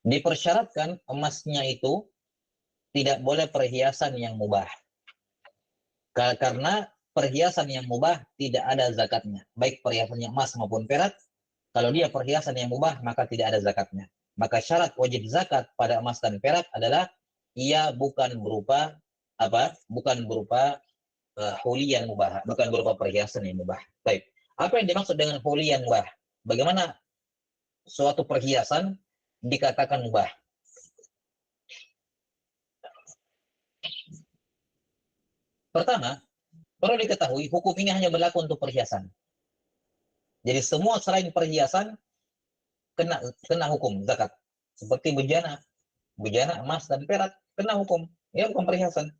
Dipersyaratkan emasnya itu tidak boleh perhiasan yang mubah. Karena perhiasan yang mubah tidak ada zakatnya. Baik perhiasannya emas maupun perak, kalau dia perhiasan yang mubah, maka tidak ada zakatnya. Maka syarat wajib zakat pada emas dan perak adalah ia bukan berupa apa? Bukan berupa hulian mubah, bukan berupa perhiasan yang mubah. Baik. Apa yang dimaksud dengan hulian mubah? Bagaimana suatu perhiasan dikatakan mubah? Pertama, perlu diketahui hukum ini hanya berlaku untuk perhiasan. Jadi semua selain perhiasan kena hukum zakat. Seperti bejana emas dan perak kena hukum. Ya bukan perhiasan.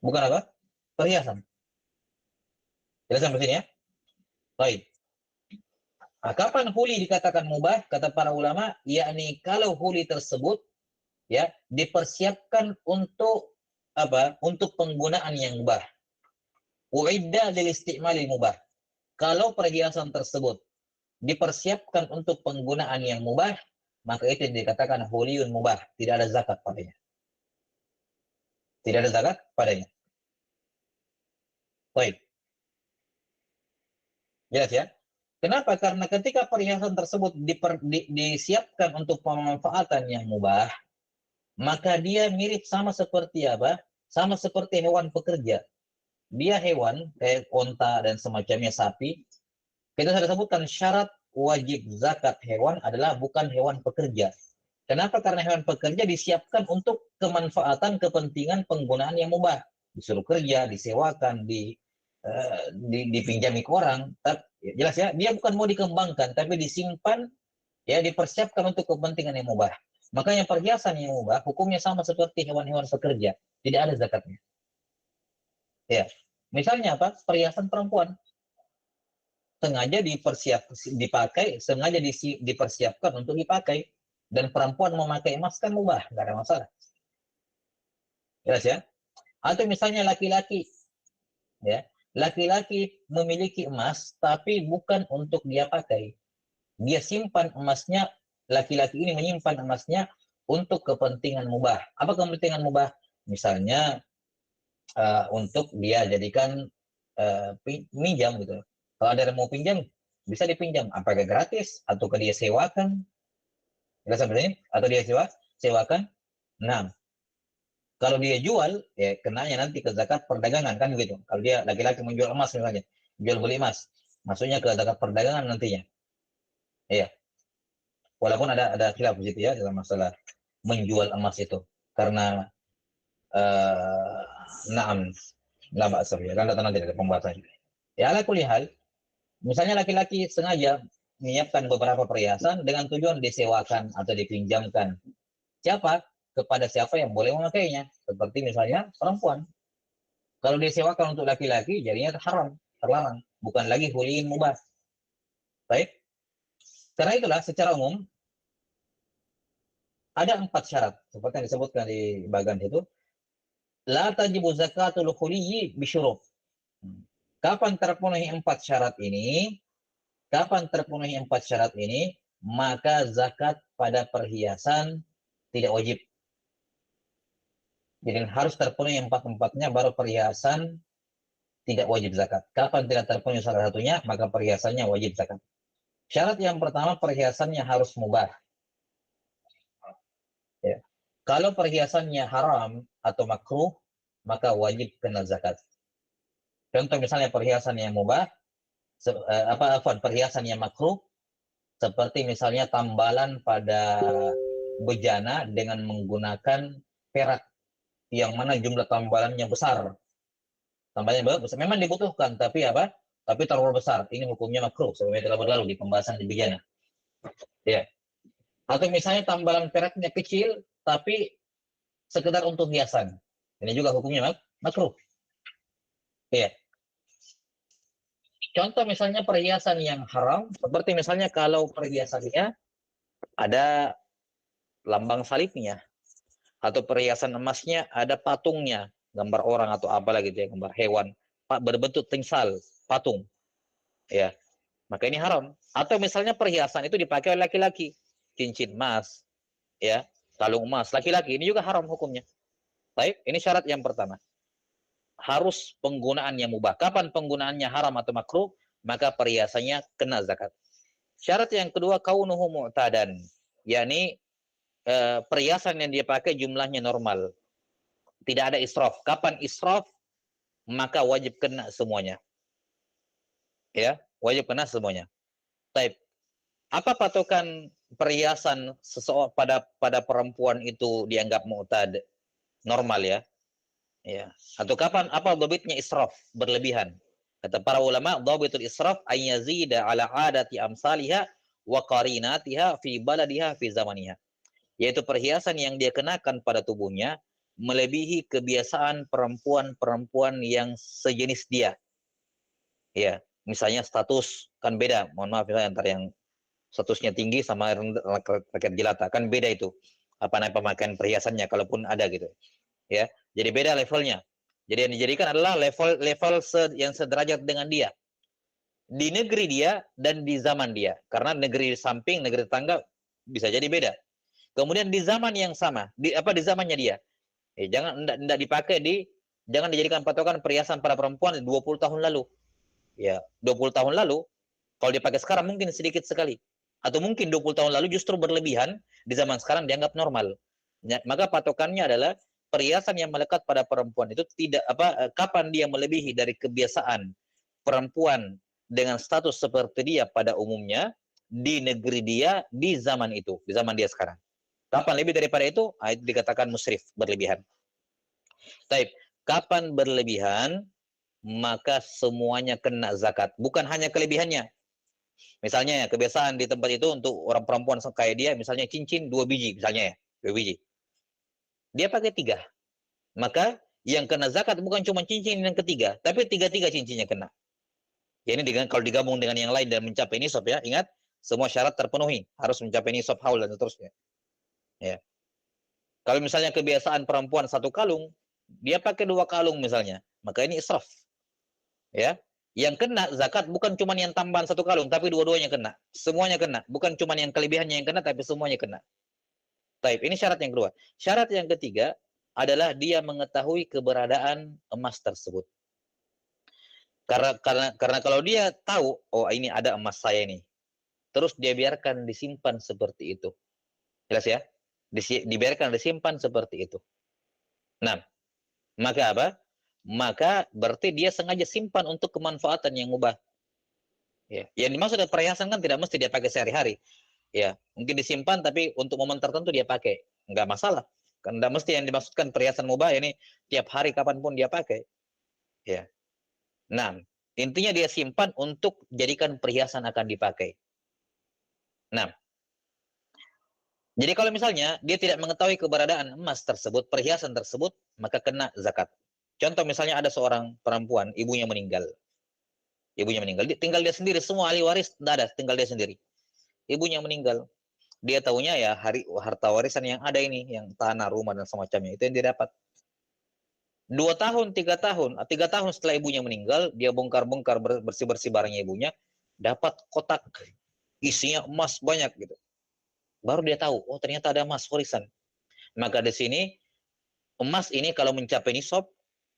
Bukan apa? Perhiasan. Jelas sampai sini ya? Baik. Nah, kapan huli dikatakan mubah? Kata para ulama, yakni kalau huli tersebut ya dipersiapkan untuk apa? Untuk penggunaan yang mubah. Uidda lil isti'malil mubah. Kalau perhiasan tersebut dipersiapkan untuk penggunaan yang mubah, maka itu dikatakan huliun mubah, tidak ada zakat padanya. Tidak ada zakat padanya. Baik. Jelas ya? Kenapa? Karena ketika perhiasan tersebut disiapkan untuk pemanfaatan yang mubah, maka dia mirip sama seperti apa? Sama seperti hewan pekerja. Dia hewan, kayak onta dan semacamnya sapi. Kita sudah sebutkan syarat wajib zakat hewan adalah bukan hewan pekerja. Kenapa? Karena hewan pekerja disiapkan untuk kemanfaatan kepentingan penggunaan yang mubah. Disuruh kerja, disewakan, dipinjami ke orang. Jelas ya, dia bukan mau dikembangkan, tapi disimpan, ya dipersiapkan untuk kepentingan yang mubah. Makanya perhiasan yang mubah hukumnya sama seperti hewan-hewan pekerja, tidak ada zakatnya. Ya, misalnya apa? Perhiasan perempuan sengaja dipersiapkan untuk dipakai, dan perempuan memakai emas kan mubah, nggak ada masalah. Jelas ya? Atau misalnya laki-laki, ya, laki-laki memiliki emas tapi bukan untuk dia pakai. Dia simpan emasnya, laki-laki ini menyimpan emasnya untuk kepentingan mubah. Apa kepentingan mubah? Misalnya untuk dia jadikan pinjam gitu. Kalau ada yang mau pinjam, bisa dipinjam. Apakah gratis atau dia sewakan? Jelas seperti ini? Atau dia sewakan? Nah, kalau dia jual, ya kenanya nanti ke zakat perdagangan kan begitu. Kalau dia laki-laki menjual emas misalnya, jual beli emas, masuknya ke zakat perdagangan nantinya. Iya. Walaupun ada khilaf di situ ya dalam masalah menjual emas itu. Karena uh, naam la ba'sa ya. Kan datang nanti ada pembahasan. Ya ala kulli hal, misalnya laki-laki sengaja menyiapkan beberapa perhiasan dengan tujuan disewakan atau dipinjamkan. Siapa? Kepada siapa yang boleh memakainya. Seperti misalnya perempuan. Kalau disewakan untuk laki-laki, jadinya haram, terlarang. Bukan lagi huliin mubah. Baik? Karena itulah secara umum, ada 4 syarat. Seperti yang disebutkan di bagian itu. La tajibu zakatul huliyi bisyuruf. Kapan terpenuhi 4 syarat ini? Kapan terpenuhi 4 syarat ini? Maka zakat pada perhiasan tidak wajib. Jadi harus terpenuhi 4-4-nya baru perhiasan tidak wajib zakat. Kapan tidak terpenuhi salah satunya, maka perhiasannya wajib zakat. Syarat yang pertama, perhiasannya harus mubah. Ya. Kalau perhiasannya haram atau makruh, maka wajib kena zakat. Contoh misalnya perhiasan yang mubah, perhiasan yang makruh, seperti misalnya tambalan pada bejana dengan menggunakan perak, yang mana jumlah tambalannya besar. Tambahannya besar, memang dibutuhkan, tapi apa? Tapi terlalu besar. Ini hukumnya makruh, sebagaimana telah berlalu di pembahasan di bejana. Ya. Atau misalnya tambalan peraknya kecil, tapi sekedar untuk hiasan. Ini juga hukumnya makruh. Ya. Contoh misalnya perhiasan yang haram, seperti misalnya kalau perhiasannya ada lambang salibnya, atau perhiasan emasnya ada patungnya, gambar orang atau apalah gitu ya, gambar hewan, berbentuk tingsal, patung. Ya. Maka ini haram. Atau misalnya perhiasan itu dipakai oleh laki-laki, cincin emas, ya, kalung emas laki-laki ini juga haram hukumnya. Baik, ini syarat yang pertama. Harus penggunaan yang mubah. Kapan penggunaannya haram atau makruh, maka perhiasannya kena zakat. Syarat yang kedua, kaunuhu mu'tadan, yakni perhiasan yang dia pakai jumlahnya normal. Tidak ada israf. Kapan israf, maka wajib kena semuanya. Ya, wajib kena semuanya. Baik. Apa patokan perhiasan seseorang pada perempuan itu dianggap mu'tad, normal ya? Ya. Atau kapan apa dhabitnya israf, berlebihan? Kata para ulama, dhabitul israf ay yazida ala adati amsalihha wa qarinatiha fi baladiha fi zamaniha. Yaitu perhiasan yang dia kenakan pada tubuhnya melebihi kebiasaan perempuan-perempuan yang sejenis dia. Ya, misalnya status kan beda. Mohon maaf misalnya antara yang statusnya tinggi sama rakyat jelata kan beda itu. Apa namanya pemakaian perhiasannya kalaupun ada gitu. Ya. Jadi beda levelnya. Jadi yang dijadikan adalah level yang sederajat dengan dia. Di negeri dia dan di zaman dia. Karena negeri samping, negeri tetangga bisa jadi beda. Kemudian di zaman yang sama, di zamannya dia. Jangan enggak dipakai jangan dijadikan patokan perhiasan para perempuan 20 tahun lalu. Ya, 20 tahun lalu kalau dipakai sekarang mungkin sedikit sekali. Atau mungkin 20 tahun lalu justru berlebihan, di zaman sekarang dianggap normal. Maka patokannya adalah perhiasan yang melekat pada perempuan itu kapan dia melebihi dari kebiasaan perempuan dengan status seperti dia pada umumnya di negeri dia di zaman itu, di zaman dia sekarang. Kapan lebih daripada itu dikatakan musrif, berlebihan. Taib, kapan berlebihan maka semuanya kena zakat, bukan hanya kelebihannya. Misalnya ya, kebiasaan di tempat itu untuk orang perempuan kayak dia, misalnya cincin 2 biji, misalnya ya, 2 biji. Dia pakai 3. Maka yang kena zakat bukan cuma cincin yang ketiga, tapi 3-3 cincinnya kena. Ya, ini kalau digabung dengan yang lain dan mencapai nisab ya, ingat, semua syarat terpenuhi, harus mencapai nisab haul dan seterusnya. Ya. Kalau misalnya kebiasaan perempuan 1 kalung, dia pakai 2 kalung misalnya, maka ini israf. Ya. Yang kena zakat bukan cuma yang tambahan 1 kalung, tapi dua-duanya kena. Semuanya kena. Bukan cuma yang kelebihannya yang kena, tapi semuanya kena. Taib, ini syarat yang kedua. Syarat yang ketiga adalah dia mengetahui keberadaan emas tersebut. Karena kalau dia tahu, oh ini ada emas saya ini, terus dia biarkan disimpan seperti itu. Jelas ya? Dibiarkan disimpan seperti itu. Nah, maka apa? Maka berarti dia sengaja simpan untuk kemanfaatan yang mubah. Ya. Yang dimaksud dari perhiasan kan tidak mesti dia pakai sehari-hari. Ya, mungkin disimpan tapi untuk momen tertentu dia pakai. Enggak masalah. Kan tidak mesti yang dimaksudkan perhiasan mubah ini tiap hari kapanpun dia pakai. Ya. Nah, intinya dia simpan untuk jadikan perhiasan akan dipakai. Nah, jadi kalau misalnya dia tidak mengetahui keberadaan emas tersebut, perhiasan tersebut, maka kena zakat. Contoh misalnya ada seorang perempuan, ibunya meninggal. Ibunya meninggal, tinggal dia sendiri, semua ahli waris tidak ada, tinggal dia sendiri. Ibunya meninggal. Dia tahunya ya harta warisan yang ada ini, yang tanah, rumah dan semacamnya, itu yang dia dapat. 2 tahun, 3 tahun, 3 tahun setelah ibunya meninggal, dia bongkar-bongkar bersih-bersih barangnya ibunya, dapat kotak isinya emas banyak gitu. Baru dia tahu, oh ternyata ada emas warisan. Maka di sini emas ini kalau mencapai nisab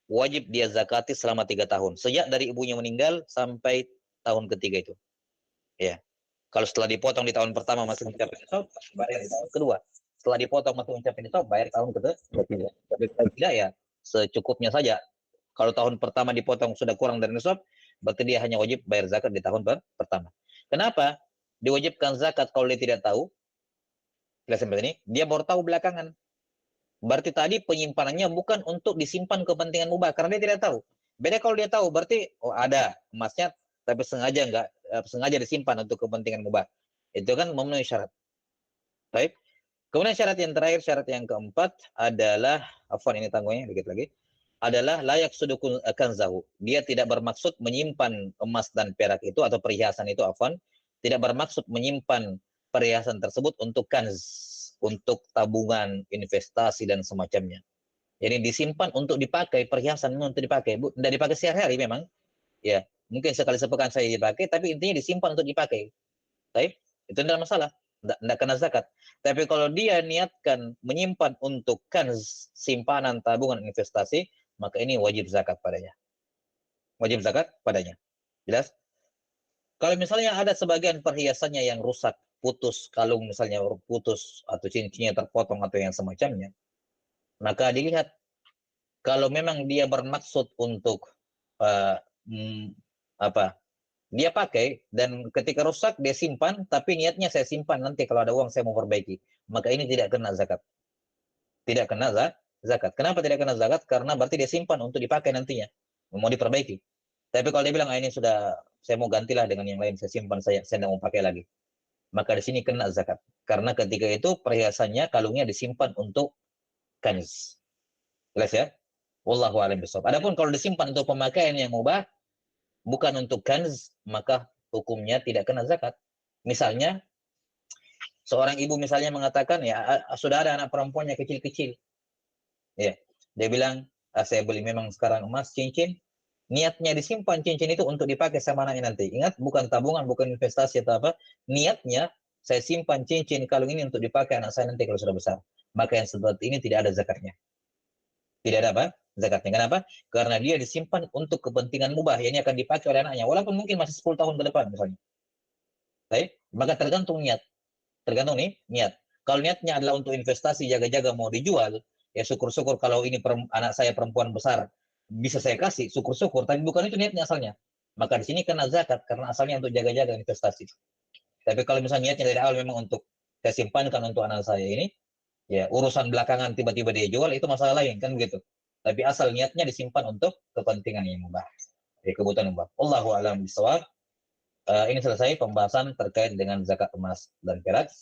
wajib dia zakati selama 3 tahun. Sejak dari ibunya meninggal sampai tahun ketiga itu. Ya. Kalau setelah dipotong di tahun pertama masih mencapai nisab, bayar di tahun kedua. Setelah dipotong masih mencapai nisab, bayar tahun ketiga. Tapi kalau tidak ya secukupnya saja. Kalau tahun pertama dipotong sudah kurang dari nisab, berarti dia hanya wajib bayar zakat di tahun pertama. Kenapa? Diwajibkan zakat kalau dia tidak tahu. Seperti ini, dia baru tahu belakangan. Berarti tadi penyimpanannya bukan untuk disimpan kepentingan mubah karena dia tidak tahu. Beda kalau dia tahu, berarti oh ada emasnya tapi sengaja disimpan untuk kepentingan mubah. Itu kan memenuhi syarat. Baik. Kemudian syarat yang terakhir, syarat yang keempat adalah ini tanggungnya dikit lagi. Adalah layak sudukun kanzahu. Dia tidak bermaksud menyimpan emas dan perak itu atau perhiasan itu tidak bermaksud menyimpan perhiasan tersebut untuk kanz, untuk tabungan, investasi dan semacamnya. Jadi disimpan untuk dipakai, perhiasan untuk dipakai, tidak dipakai sehari-hari memang. Ya, mungkin sekali sepekan saya dipakai, tapi intinya disimpan untuk dipakai. Baik, itu tidak masalah. Tidak kena zakat. Tapi kalau dia niatkan menyimpan untuk kanz, simpanan, tabungan, investasi, maka ini wajib zakat padanya. Wajib zakat padanya. Jelas? Kalau misalnya ada sebagian perhiasannya yang rusak, putus, kalung misalnya putus, atau cincinnya terpotong atau yang semacamnya, maka dilihat kalau memang dia bermaksud untuk uh, hmm, apa dia pakai dan ketika rusak dia simpan, tapi niatnya saya simpan nanti kalau ada uang saya mau perbaiki, maka ini tidak kena zakat. Tidak kena zakat. Kenapa tidak kena zakat? Karena berarti dia simpan untuk dipakai nantinya, mau diperbaiki. Tapi kalau dia bilang, ini sudah saya mau gantilah dengan yang lain, saya simpan, saya tidak mau pakai lagi, maka di sini kena zakat. Karena ketika itu perhiasannya, kalungnya disimpan untuk kanz. Jelas ya? Wallahu a'lam bishawab. Adapun kalau disimpan untuk pemakaian yang mubah, bukan untuk kanz, maka hukumnya tidak kena zakat. Misalnya, seorang ibu misalnya mengatakan, ya sudah ada anak perempuannya kecil-kecil. Ya, dia bilang, saya beli memang sekarang emas, cincin, niatnya disimpan cincin itu untuk dipakai sama anaknya nanti. Ingat, bukan tabungan, bukan investasi atau apa. Niatnya, saya simpan cincin kalung ini untuk dipakai anak saya nanti kalau sudah besar. Maka yang seperti ini tidak ada zakatnya. Tidak ada apa? Zakatnya. Kenapa? Karena dia disimpan untuk kepentingan mubah. Ini akan dipakai oleh anaknya. Walaupun mungkin masih 10 tahun ke depan misalnya. Baik? Maka tergantung niat. Tergantung nih, niat. Kalau niatnya adalah untuk investasi, jaga-jaga mau dijual, ya syukur-syukur kalau ini anak saya perempuan besar, bisa saya kasih, syukur-syukur. Tapi bukan itu niatnya asalnya. Maka di sini kena zakat, karena asalnya untuk jaga-jaga investasi. Tapi kalau misalnya niatnya dari awal memang untuk saya simpankan untuk anak saya ini, ya urusan belakangan tiba-tiba dia jual, itu masalah lain, kan begitu. Tapi asal niatnya disimpan untuk kepentingan yang mubah. Ya, kebutuhan mubah. Allahu a'lam bishawab. Ini selesai pembahasan terkait dengan zakat emas dan perak.